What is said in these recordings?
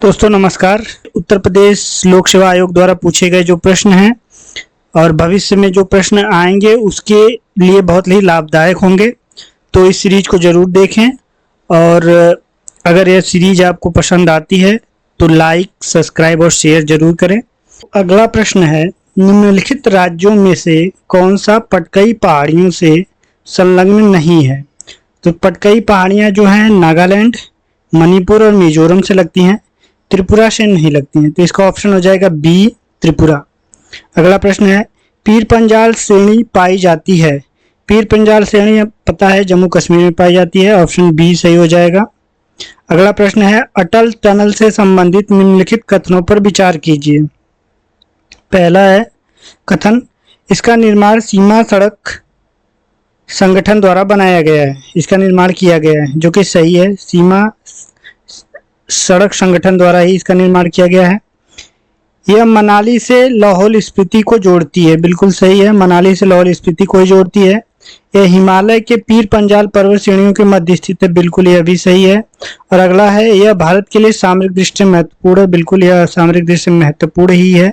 दोस्तों नमस्कार। उत्तर प्रदेश लोक सेवा आयोग द्वारा पूछे गए जो प्रश्न हैं और भविष्य में जो प्रश्न आएंगे उसके लिए बहुत ही लाभदायक होंगे, तो इस सीरीज को ज़रूर देखें। और अगर यह सीरीज आपको पसंद आती है तो लाइक, सब्सक्राइब और शेयर जरूर करें। अगला प्रश्न है, निम्नलिखित राज्यों में से कौन सा पटकई पहाड़ियों से संलग्न नहीं है? तो पटकई पहाड़ियाँ जो हैं नागालैंड, मणिपुर और मिजोरम से लगती हैं, त्रिपुरा से नहीं लगती हैं। तो इसका ऑप्शन हो जाएगा बी, त्रिपुरा। अगला प्रश्न है, पीर पंजाल श्रेणी पाई जाती है? पीर पंजाल श्रेणी पता है जम्मू कश्मीर में पाई जाती है, ऑप्शन बी सही हो जाएगा। अगला प्रश्न है, अटल टनल से संबंधित निम्नलिखित कथनों पर विचार कीजिए। पहला है कथन, इसका निर्माण सीमा सड़क संगठन द्वारा बनाया गया है, इसका निर्माण किया गया है, जो कि सही है। सीमा सड़क संगठन द्वारा ही इसका निर्माण किया गया है। यह मनाली से लाहौल स्पीति को जोड़ती है, बिल्कुल सही है, मनाली से लाहौल स्पीति को जोड़ती है। यह हिमालय के पीर पंजाल पर्वत श्रेणियों के मध्य स्थित है, बिल्कुल यह भी सही है। और अगला है, यह भारत के लिए सामरिक दृष्टि से महत्वपूर्ण है, बिल्कुल यह सामरिक दृष्टि से महत्वपूर्ण ही है।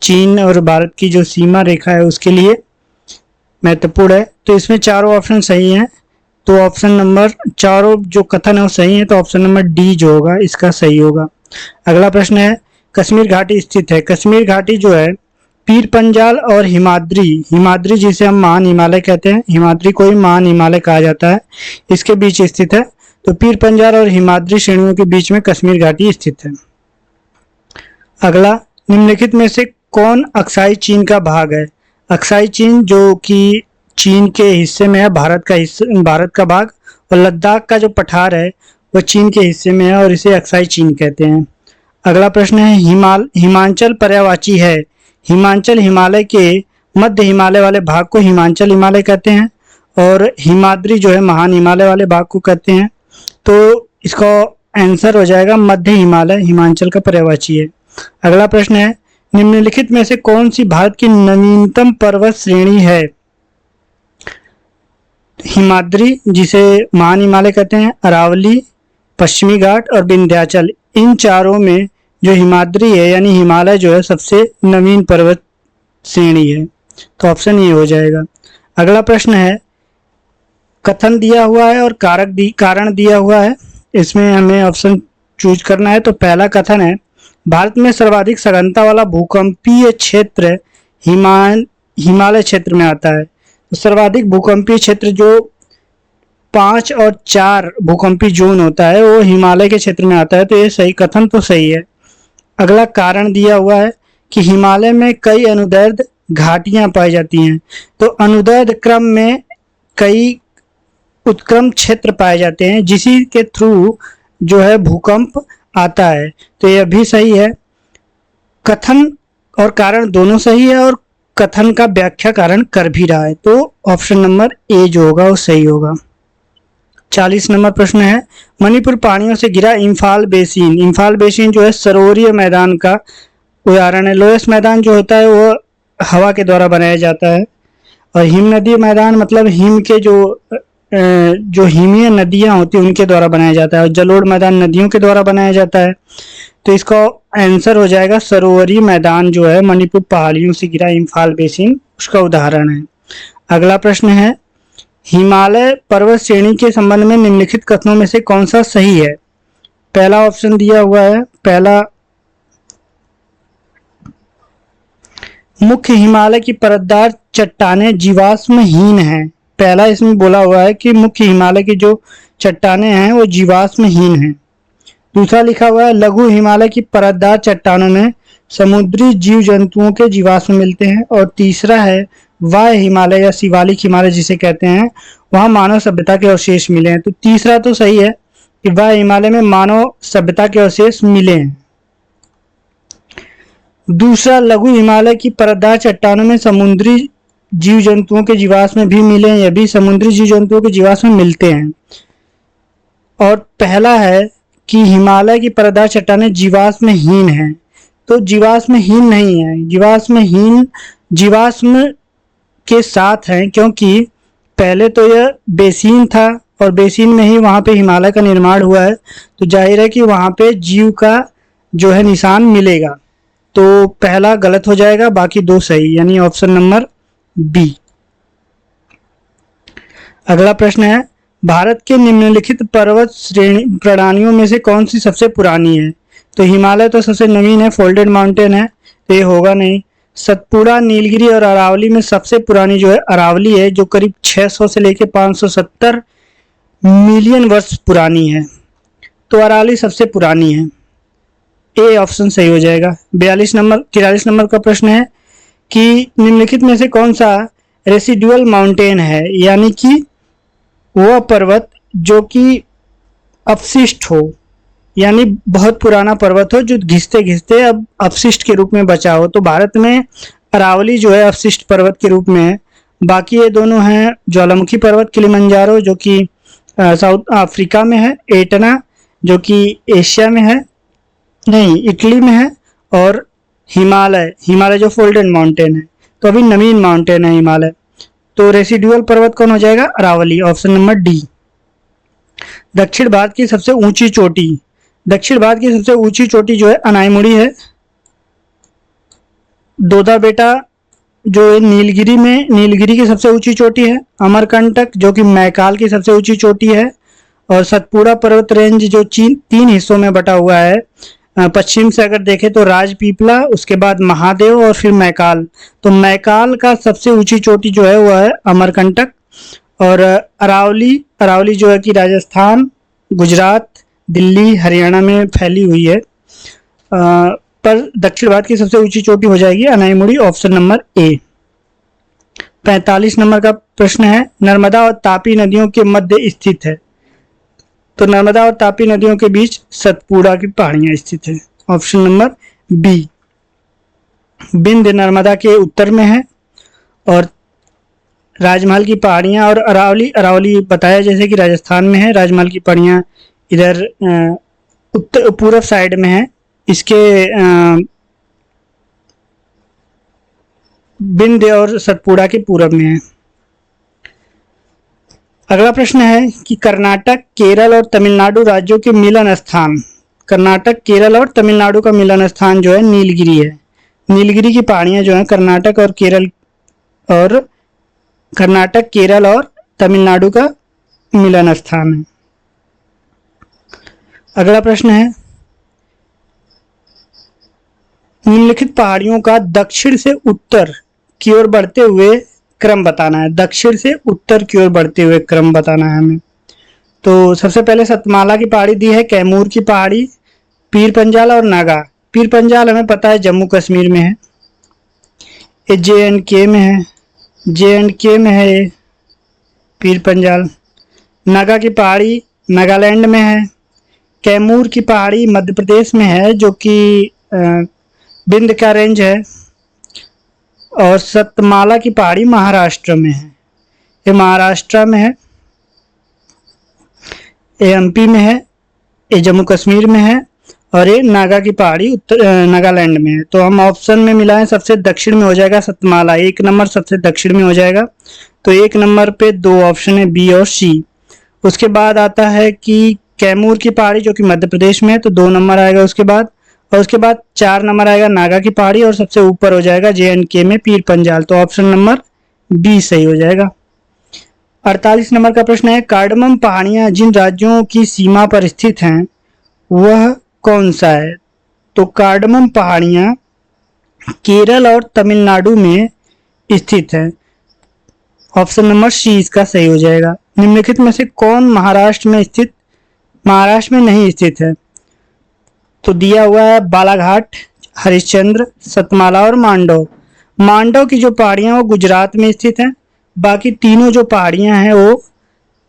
चीन और भारत की जो सीमा रेखा है उसके लिए महत्वपूर्ण है। तो इसमें चारों ऑप्शन सही हैं, तो ऑप्शन नंबर चारों जो कथन है वो सही है, तो ऑप्शन नंबर डी जो होगा इसका सही होगा। अगला प्रश्न है, कश्मीर घाटी स्थित है? कश्मीर घाटी जो है पीर पंजाल और हिमाद्री जिसे हम महान हिमालय कहते हैं, हिमाद्री को ही महान हिमालय कहा जाता है, इसके बीच स्थित है। तो पीर पंजाल और हिमाद्री श्रेणियों के बीच में कश्मीर घाटी स्थित है। अगला, निम्नलिखित में से कौन अक्साई चीन का भाग है? अक्साई चीन जो कि चीन के हिस्से में है, भारत का भाग, और लद्दाख का जो पठार है वह चीन के हिस्से में है और इसे अक्साई चीन कहते हैं। अगला प्रश्न है, हिमांचल पर्यायवाची है? हिमांचल हिमालय के मध्य हिमालय वाले भाग को हिमांचल हिमालय कहते हैं और हिमाद्री जो है महान हिमालय वाले भाग को कहते हैं। तो इसका आंसर हो जाएगा मध्य हिमालय हिमांचल का पर्यायवाची है। अगला प्रश्न है, निम्नलिखित में से कौन सी भारत की नवीनतम पर्वत श्रेणी है? हिमाद्री जिसे महान हिमालय कहते हैं, अरावली, पश्चिमी घाट और विंध्याचल, इन चारों में जो हिमाद्री है यानी हिमालय जो है सबसे नवीन पर्वत श्रेणी है, तो ऑप्शन ये हो जाएगा। अगला प्रश्न है, कथन दिया हुआ है और कारण दिया हुआ है, इसमें हमें ऑप्शन चूज करना है। तो पहला कथन है, भारत में सर्वाधिक सघनता वाला भूकंपीय क्षेत्र हिमालय क्षेत्र में आता है। तो सर्वाधिक भूकंपीय क्षेत्र जो 5 और 4 भूकंपीय जोन होता है वो हिमालय के क्षेत्र में आता है, तो ये सही कथन तो सही है। अगला कारण दिया हुआ है कि हिमालय में कई अनुदैर्ध्य घाटियां पाई जाती हैं, तो अनुदैर्ध्य क्रम में कई उत्क्रम क्षेत्र पाए जाते हैं जिसी के थ्रू जो है भूकंप आता है, तो यह भी सही है। कथन और कारण दोनों सही है और कथन का व्याख्या कारण कर भी रहा है, तो ऑप्शन नंबर ए जो होगा वो सही होगा। 40 नंबर प्रश्न है, मणिपुर पहाड़ियों से घिरा इम्फाल बेसिन जो है सरोवरीय मैदान का उदाहरण है। लोएस्ट मैदान जो होता है वो हवा के द्वारा बनाया जाता है और हिम नदी मैदान मतलब हिम के जो हिमीय नदियां होती हैं उनके द्वारा बनाया जाता है और जलोढ़ मैदान नदियों के द्वारा बनाया जाता है। तो इसका आंसर हो जाएगा सरोवरी मैदान जो है मणिपुर पहाड़ियों से घिरा इम्फाल बेसिन उसका उदाहरण है। अगला प्रश्न है, हिमालय पर्वत श्रेणी के संबंध में निम्नलिखित कथनों में से कौन सा सही है? पहला ऑप्शन दिया हुआ है, पहला, मुख्य हिमालय की परतदार चट्टानें जीवाश्महीन हैं। पहला इसमें बोला हुआ है कि मुख्य हिमालय की जो चट्टानें हैं वो जीवाश्महीन हैं। दूसरा लिखा हुआ है, लघु हिमालय की परतदार चट्टानों में समुद्री जीव जंतुओं के जीवाश्म मिलते हैं। और तीसरा है, वाय हिमालय या शिवालिक हिमालय जिसे कहते हैं, वहां मानव सभ्यता के अवशेष मिले हैं। तो तीसरा तो सही है कि वाय हिमालय में मानव सभ्यता के अवशेष मिले हैं। दूसरा, लघु हिमालय की परतदार चट्टानों में समुद्री जीव जंतुओं के जीवाश्म भी मिले हैं, यह भी समुद्री जीव जंतुओं के जीवाश्म मिलते हैं। और पहला है कि हिमालय की परतदार चट्टानें जीवाश्महीन हैं, तो जीवाश्महीन नहीं है, जीवाश्म के साथ हैं, क्योंकि पहले तो यह बेसिन था और बेसिन में ही वहां पे हिमालय का निर्माण हुआ है, तो जाहिर है कि वहां पे जीव का जो है निशान मिलेगा। तो पहला गलत हो जाएगा, बाकी दो सही, यानी ऑप्शन नंबर बी। अगला प्रश्न है, भारत के निम्नलिखित पर्वत श्रेणी प्रणालियों में से कौन सी सबसे पुरानी है? तो हिमालय तो सबसे नवीन है, फोल्डेड माउंटेन है, तो ये होगा नहीं। सतपुड़ा, नीलगिरी और अरावली में सबसे पुरानी जो है अरावली है, जो करीब 600 से लेकर 570 मिलियन वर्ष पुरानी है। तो अरावली सबसे पुरानी है, ए ऑप्शन सही हो जाएगा। 43 नंबर का प्रश्न है कि निम्नलिखित में से कौन सा रेसिडुअल माउंटेन है, यानी कि वह पर्वत जो कि अपशिष्ट हो, यानी बहुत पुराना पर्वत हो जो घिसते घिसते अब अपशिष्ट के रूप में बचा हो। तो भारत में अरावली जो है अपशिष्ट पर्वत के रूप में है। बाकी ये दोनों हैं ज्वालामुखी पर्वत किलिमंजारो जो कि साउथ अफ्रीका में है, एटना जो कि एशिया में है, नहीं इटली में है, और हिमालय जो फोल्डेड माउंटेन है, तो अभी नवीन माउंटेन है हिमालय। तो रेसिडुअल पर्वत कौन हो जाएगा? Aravalli, option number D. दक्षिण भारत की सबसे ऊंची चोटी, दक्षिण भारत की सबसे ऊंची चोटी जो है अनाईमुड़ी है। दोदा बेटा जो है नीलगिरी की सबसे ऊंची चोटी है। अमरकंटक जो कि मैकाल की सबसे ऊंची चोटी है। और सतपुड़ा पर्वत रेंज जो तीन हिस्सों में बटा हुआ है। पश्चिम से अगर देखें तो राजपीपला, उसके बाद महादेव और फिर मैकाल। तो मैकाल का सबसे ऊंची चोटी जो है वह है अमरकंटक। और अरावली जो है कि राजस्थान, गुजरात, दिल्ली, हरियाणा में फैली हुई है। पर दक्षिण भारत की सबसे ऊंची चोटी हो जाएगी Anamudi, option number A. 45 number का प्रश्न है, नर्मदा और तापी नदियों के मध्य स्थित है। तो नर्मदा और तापी नदियों के बीच सतपुड़ा की पहाड़ियां स्थित है, ऑप्शन नंबर बी। बिंद नर्मदा के उत्तर में है। और राजमहल की पहाड़ियां और अरावली बताया जैसे कि राजस्थान में है। राजमहल की पहाड़ियां इधर उत्तर पूर्व साइड में है, इसके बिंद और सतपुड़ा के पूर्व में है। अगला प्रश्न है कि कर्नाटक, केरल और तमिलनाडु राज्यों के मिलन स्थान, कर्नाटक, केरल और तमिलनाडु का मिलन स्थान जो है नीलगिरी है। नीलगिरी की पहाड़ियां जो है कर्नाटक, केरल और तमिलनाडु का मिलन स्थान है। अगला प्रश्न है, निम्नलिखित पहाड़ियों का दक्षिण से उत्तर की ओर बढ़ते हुए क्रम बताना है। दक्षिण से उत्तर की ओर बढ़ते हुए क्रम बताना है हमें। तो सबसे पहले सतमाला की पहाड़ी दी है, कैमूर की पहाड़ी, पीर पंजाल और नागा। पीर पंजाल हमें पता है जम्मू कश्मीर में है, ये जे एंड के में है ये पीर पंजाल। नागा की पहाड़ी नागालैंड में है। कैमूर की पहाड़ी मध्य प्रदेश में है जो कि बिंद का रेंज है। और सतमाला की पहाड़ी महाराष्ट्र में है, ये महाराष्ट्र में है, ये एमपी में है, ये जम्मू कश्मीर में है, और ये नागा की पहाड़ी नागालैंड में है। तो हम ऑप्शन में मिलाएं, सबसे दक्षिण में हो जाएगा सतमाला, 1 नंबर सबसे दक्षिण में हो जाएगा। तो 1 नंबर पे 2 ऑप्शन है, बी और सी। उसके बाद आता है कि कैमूर की पहाड़ी जो कि मध्य प्रदेश में है, तो 2 नंबर आएगा उसके बाद। और उसके बाद 4 नंबर आएगा नागा की पहाड़ी, और सबसे ऊपर हो जाएगा जे&के में पीर पंजाल। तो ऑप्शन नंबर बी सही हो जाएगा। 48 नंबर का प्रश्न है, कार्डमम पहाड़ियां जिन राज्यों की सीमा पर स्थित हैं वह कौन सा है? तो कार्डमम पहाड़ियां केरल और तमिलनाडु में स्थित है, ऑप्शन नंबर सी इसका सही हो जाएगा। निम्नलिखित में से कौन महाराष्ट्र में नहीं स्थित है? तो दिया हुआ है बालाघाट, हरिश्चंद्र, सतमाला और मांडव। मांडव की जो पहाड़ियां वो गुजरात में स्थित हैं, बाकी तीनों जो पहाड़ियां हैं वो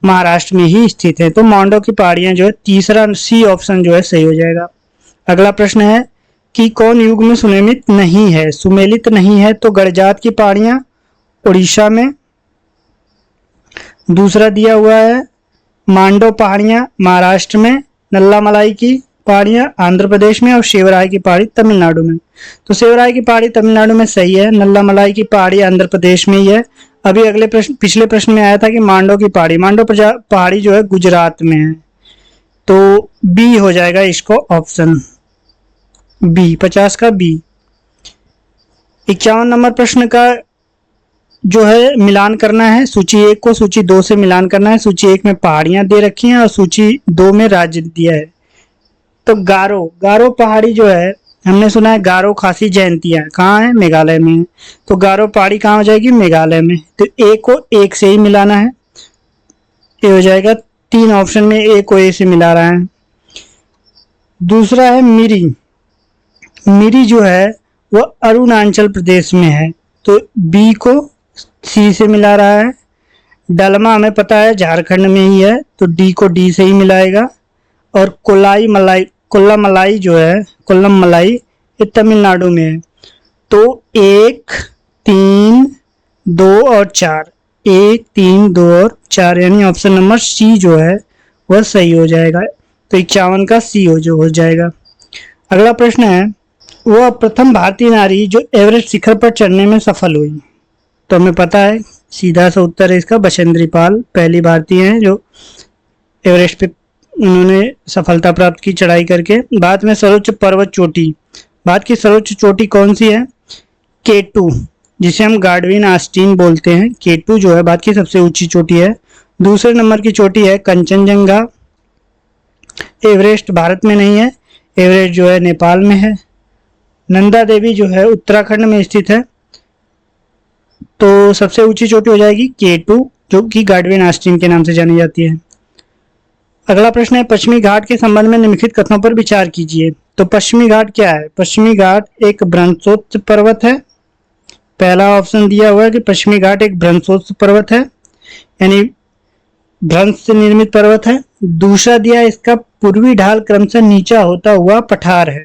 महाराष्ट्र में ही स्थित हैं। तो मांडव की पहाड़ियां जो है, तीसरा सी ऑप्शन जो है सही हो जाएगा। अगला प्रश्न है कि कौन युग में सुमेलित नहीं है? तो गड़जात की पहाड़ियां उड़ीसा में। दूसरा दिया हुआ है मांडव पहाड़ियां महाराष्ट्र में, नल्लामलाई की पहाड़ियां आंध्र प्रदेश में, और शेवराय की पहाड़ी तमिलनाडु में। तो शेवराय की पहाड़ी तमिलनाडु में सही है, नल्लामलाई की पहाड़ी आंध्र प्रदेश में ही है। अभी पिछले प्रश्न में आया था कि मांडव पहाड़ी जो है गुजरात में है। तो बी हो जाएगा इसको ऑप्शन। बी, 50 का बी। 51 नंबर प्रश्न का जो है मिलान करना है, सूची 1 को सूची 2 से मिलान करना है। सूची 1 में पहाड़ियां दे रखी हैं और सूची 2 में राज्य दिया है। तो गारो, गारो पहाड़ी जो है, हमने सुना है गारो खासी जयंतियां कहाँ है, मेघालय में है। तो गारो पहाड़ी कहाँ हो जाएगी, मेघालय में। तो ए को 1 से ही मिलाना है, ये हो जाएगा। 3 ऑप्शन में ए को ए से मिला रहा है। दूसरा है मिरी, मिरी जो है वह अरुणाचल प्रदेश में है, तो बी को सी से मिला रहा है। डलमा हमें पता है झारखंड में ही है, तो डी को डी से ही मिलाएगा। और कोलाई मलाई, कोल्लम मलाई जो है, कोल्लम मलाई, ये तमिलनाडु में है। तो 1, 3, 2 और 4, 1, 3, 2 और 4, यानी ऑप्शन नंबर सी जो है वह सही हो जाएगा। तो 51 का सी हो जाएगा। अगला प्रश्न है, वह प्रथम भारतीय नारी जो एवरेस्ट शिखर पर चढ़ने में सफल हुई। तो हमें पता है सीधा सा उत्तर है इसका, बछेंद्री पाल पहली भारतीय हैं जो एवरेस्ट पे उन्होंने सफलता प्राप्त की चढ़ाई करके। भारत में सर्वोच्च पर्वत चोटी, भारत की सर्वोच्च चोटी कौन सी है, K2, जिसे हम गार्डविन आस्टीन बोलते हैं। K2 जो है भारत की सबसे ऊंची चोटी है। दूसरे नंबर की चोटी है कंचनजंगा। एवरेस्ट भारत में नहीं है, एवरेस्ट जो है नेपाल में है। नंदा देवी जो है उत्तराखंड में स्थित है। तो सबसे ऊंची चोटी हो जाएगी K2, जो कि गार्डविन आस्टीन के नाम से जानी जाती है। अगला प्रश्न है, पश्चिमी घाट के संबंध में निम्नलिखित कथनों पर विचार कीजिए। तो पश्चिमी घाट क्या है, पश्चिमी घाट एक भ्रंशोत्स पर्वत है। पहला ऑप्शन दिया हुआ है कि पश्चिमी घाट एक भ्रंशोत्स पर्वत है, यानी भ्रंश से निर्मित पर्वत है। दूसरा दिया इसका पूर्वी ढाल क्रमशः नीचा होता हुआ पठार है।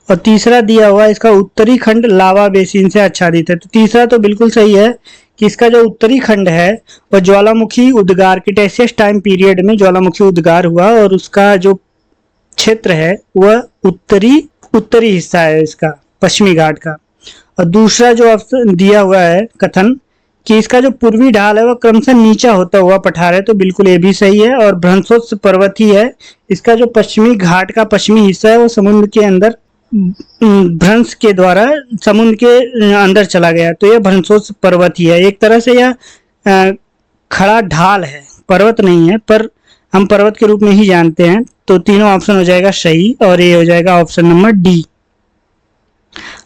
और तीसरा दिया हुआ इसका उत्तरी खंड लावा बेसिन से आच्छादित है। तो तीसरा तो बिल्कुल सही है कि इसका जो उत्तरी खंड है वह ज्वालामुखी उद्गार, क्रिटेशियस टाइम पीरियड में ज्वालामुखी उद्गार हुआ और उसका जो क्षेत्र है वह उत्तरी हिस्सा है इसका पश्चिमी घाट का। और दूसरा जो ऑप्शन दिया हुआ है कथन कि इसका जो पूर्वी ढाल है वह क्रमशः नीचा होता हुआ पठार है, तो बिल्कुल ये भी सही है। और भ्रंशोत्स पर्वत ही है, इसका जो पश्चिमी घाट का पश्चिमी हिस्सा है वो समुद्र के अंदर भ्रंश के द्वारा समुद्र के अंदर चला गया, तो यह भ्रंशोत्स पर्वत ही है। एक तरह से यह खड़ा ढाल है, पर्वत नहीं है, पर हम पर्वत के रूप में ही जानते हैं। तो तीनों ऑप्शन हो जाएगा सही और ये हो जाएगा ऑप्शन नंबर डी।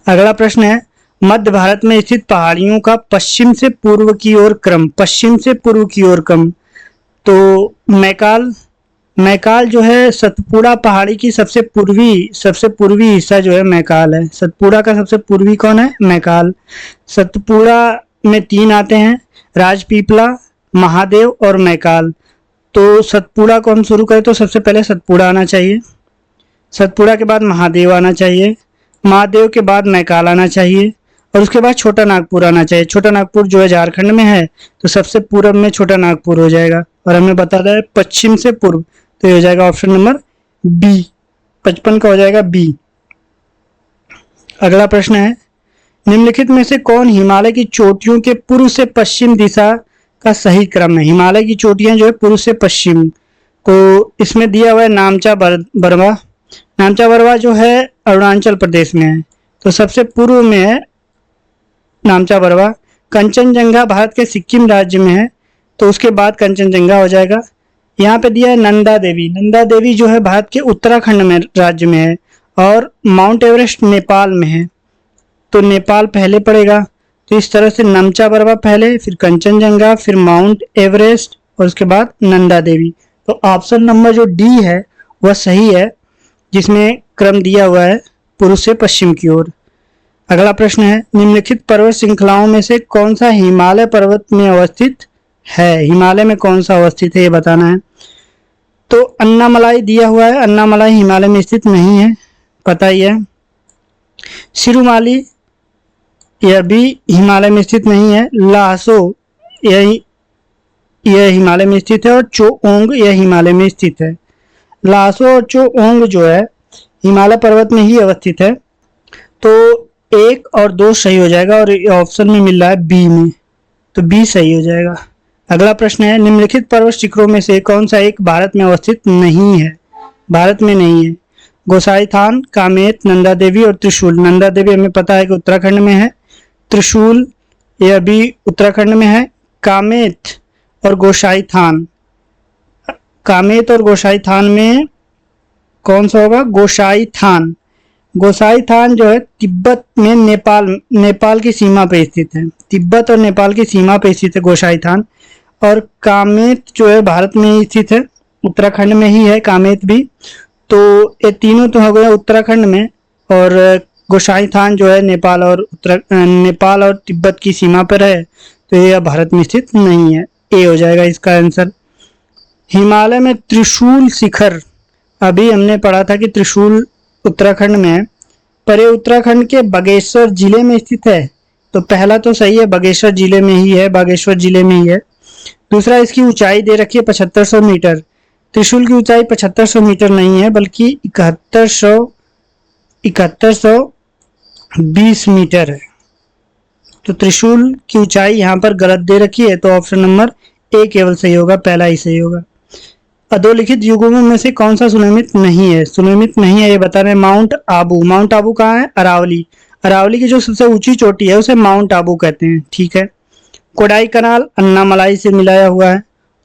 अगला प्रश्न है, मध्य भारत में स्थित पहाड़ियों का पश्चिम से पूर्व की ओर क्रम, पश्चिम से पूर्व की ओर क्रम। तो मैकाल जो है सतपुड़ा पहाड़ी की सबसे पूर्वी हिस्सा जो है मैकाल है। सतपुड़ा का सबसे पूर्वी कौन है, मैकाल। सतपुड़ा में 3 आते हैं, राजपीपला, महादेव और मैकाल। तो सतपुड़ा को हम शुरू करें तो सबसे पहले सतपुड़ा आना चाहिए, सतपुड़ा के बाद महादेव आना चाहिए, महादेव के बाद मैकाल आना चाहिए और उसके बाद छोटा नागपुर आना चाहिए। छोटा नागपुर जो है झारखंड में है, तो सबसे पूर्व में छोटा नागपुर हो जाएगा। और हमें बताता है पश्चिम से पूर्व, तो ये हो जाएगा ऑप्शन नंबर बी, 55 का हो जाएगा बी। अगला प्रश्न है, निम्नलिखित में से कौन हिमालय की चोटियों के पूर्व से पश्चिम दिशा का सही क्रम है। हिमालय की चोटियां जो है पूर्व से पश्चिम, तो इसमें दिया हुआ है नामचा बरवा। नामचा बरवा जो है अरुणाचल प्रदेश में है, तो सबसे पूर्व में है नामचा बरवा। कंचनजंगा भारत के सिक्किम राज्य में है, तो उसके बाद कंचनजंगा हो जाएगा। यहाँ पे दिया है नंदा देवी, नंदा देवी जो है भारत के उत्तराखंड में राज्य में है और माउंट एवरेस्ट नेपाल में है, तो नेपाल पहले पड़ेगा। तो इस तरह से नमचा बरवा पहले, फिर कंचनजंगा, फिर माउंट एवरेस्ट और उसके बाद नंदा देवी। तो ऑप्शन नंबर जो डी है वह सही है, जिसमें क्रम दिया हुआ है पूर्व से पश्चिम की ओर। अगला प्रश्न है, निम्नलिखित पर्वत श्रृंखलाओं में से कौन सा हिमालय पर्वत में अवस्थित है। हिमालय में कौन सा अवस्थित है ये बताना है। तो अन्नामलाई दिया हुआ है, अन्नामलाई हिमालय में स्थित नहीं है, पता ही है। सिरुमाली यह भी हिमालय में स्थित नहीं है। लासो यह हिमालय में स्थित है और चोओंग यह हिमालय में स्थित है। लासो और चोओंग जो है हिमालय पर्वत में ही अवस्थित है, तो 1 और 2 सही हो जाएगा और ऑप्शन में मिल रहा है बी में, तो बी सही हो जाएगा। अगला प्रश्न है, निम्नलिखित पर्वत शिखरों में से कौन सा एक भारत में अवस्थित नहीं है। भारत में नहीं है। गोसाईथान, कामेत, नंदा देवी और त्रिशूल। नंदा देवी हमें पता है कि उत्तराखंड में है, त्रिशूल ये अभी उत्तराखंड में है। कामेत और गोसाईथान, कामेत और गोसाईथान में कौन सा होगा? गोसाईथान। गोसाईथान जो है तिब्बत में नेपाल की सीमा पे स्थित है। तिब्बत और नेपाल की सीमा पे स्थित है गोसाईथान। और कामेत जो है भारत में ही स्थित है, उत्तराखंड में ही है कामेत भी। तो ये तीनों तो हो गए उत्तराखंड में, और गोसाईथान जो है नेपाल और तिब्बत की सीमा पर है, तो ये भारत में स्थित नहीं है। ए हो जाएगा इसका आंसर। हिमालय में त्रिशूल शिखर, अभी हमने पढ़ा था कि त्रिशूल उत्तराखंड में है, पर ये उत्तराखंड के बागेश्वर जिले में स्थित है। तो पहला तो सही है, बागेश्वर जिले में ही है, बागेश्वर जिले में ही है। दूसरा, इसकी ऊंचाई दे रखी है 7500 मीटर। त्रिशूल की ऊंचाई 7500 मीटर नहीं है, बल्कि 7120 मीटर है। तो त्रिशूल की ऊंचाई यहाँ पर गलत दे रखी है, तो ऑप्शन नंबर ए केवल सही होगा, पहला ही सही होगा। अधोलिखित युग्मों में से कौन सा सुनियमित नहीं है? सुनियमित नहीं है ये बता रहे हैं माउंट आबू। माउंट आबू कहाँ है? अरावली। अरावली की जो सबसे ऊंची चोटी है उसे माउंट आबू कहते हैं, ठीक है। कोडाई कनाल अन्नामलाई से मिलाया हुआ है।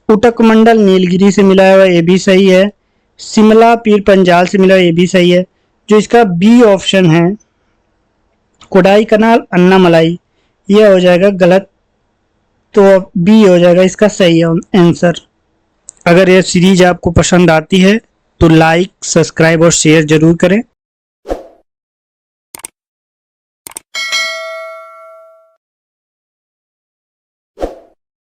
उटक मंडल नीलगिरी से मिलाया हुआ है, ये भी सही है। शिमला पीर पंजाल से मिला हुआ, ये भी सही है। जो इसका बी ऑप्शन है कोडाई कनाल अन्नामलाई, ये हो जाएगा गलत, तो बी हो जाएगा इसका सही आंसर। अगर यह सीरीज आपको पसंद आती है तो लाइक, सब्सक्राइब और शेयर जरूर करें।